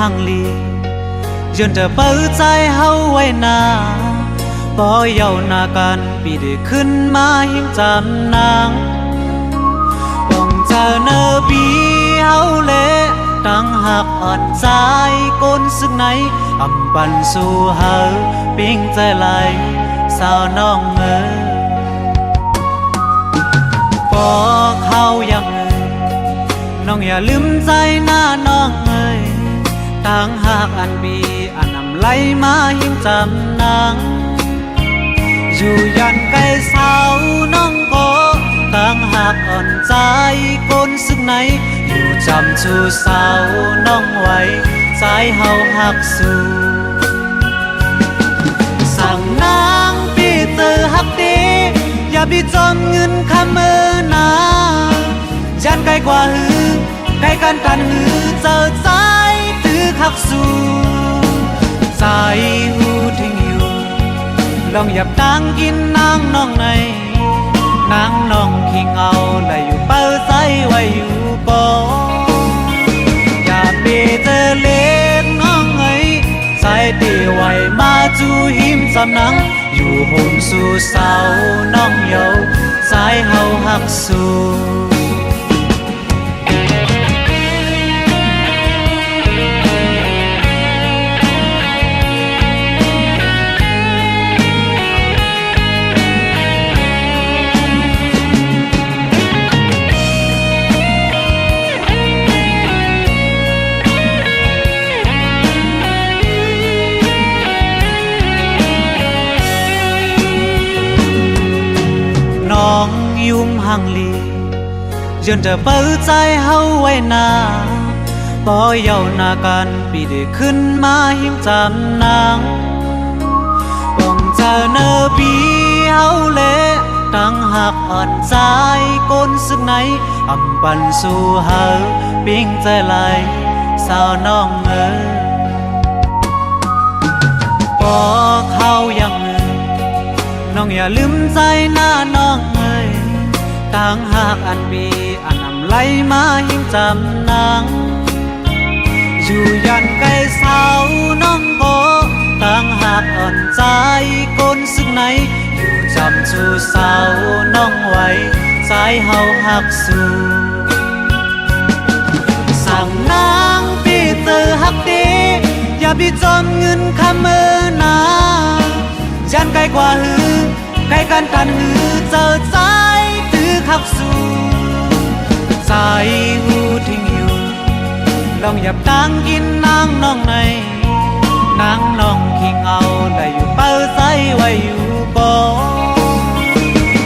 หังลียืนเธอเปิดใจเฮาไว้นาปอเยานากันปีได้ขึ้นมาหิมจำนางป้องเจอเนอปีเฮาเละตั้งหักอ่อนใจก้นซึ่งไหนอำปันสู่เฮาปิ้งใจไหลสาวน้องบอกเขาอย่างน้องอย่าลืมใจหน้าน้องตั้งหากอันบีอันนำไหลมาหิมจำนางอยู่ยันไกลเสาน้องก็ตั้งหากอ่อนใจก้นซึ่งไหนอยู่จำชูเสาน้องไว้ใจเฮาหักสู่สั่งนางปีเตอหักดีอย่าบีจอมเงินคำนายันไกลกว่าหือไกลกันตันหือเจอใจตื้อขักสู่ใจหูทิ้งอยู่ลองหยับตังกินนางน้องในนางน้องขิงเอาและอยู่เป้าใจไว้อยู่ก่ออย่าเปเจอเล็กน้องใจตีไว้มาจูหิมจำนังอยู่ห่มสู่เสาน้องเยาใจเฮาหักสู่น้องยุ่มหังลียืนเธอเปิดใจเฮาไว้นาปอเยานากันปีได้ขึ้นมาหิมจำนางป้องเจอเนอปีเฮาเละตั้งหักอ่อนใจก้นซึ่งไหนอำปันสู่เฮาปิ้งใจไหลสาวน้องบอกเขาอย่างน้องอย่าลืมใจหน้าน้องตั้งหากอันบีอันนำไหลมาหิมจำนางอยู่ยันไกลเสาน้องก็ตั้งหากอ่อนใจก้นซึ่งไหนอยู่จำชูเสาน้องไว้ใจเฮาหักสู่สั่งนางปีเตอหักดีอย่าบีจอมเงินคำนายันไกลกว่าหือไกลกันตันหือเจอใจตื้อขักสู่ใจหูทิ้งอยู่ลองหยับตังกินนางน้องในนางน้องขิงเอาและอยู่เป้าใจไว้อยู่ก่อ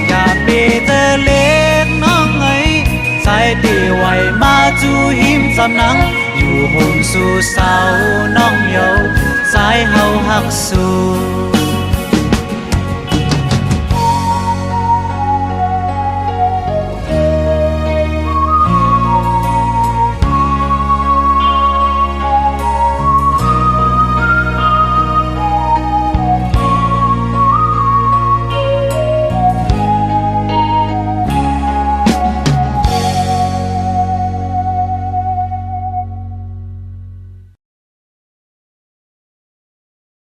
อย่าเปเจอเล็กน้องใจตีไว้มาจูหิมจำนังอยู่ห่มสู่เสาน้องเยาใจเฮาหักสู่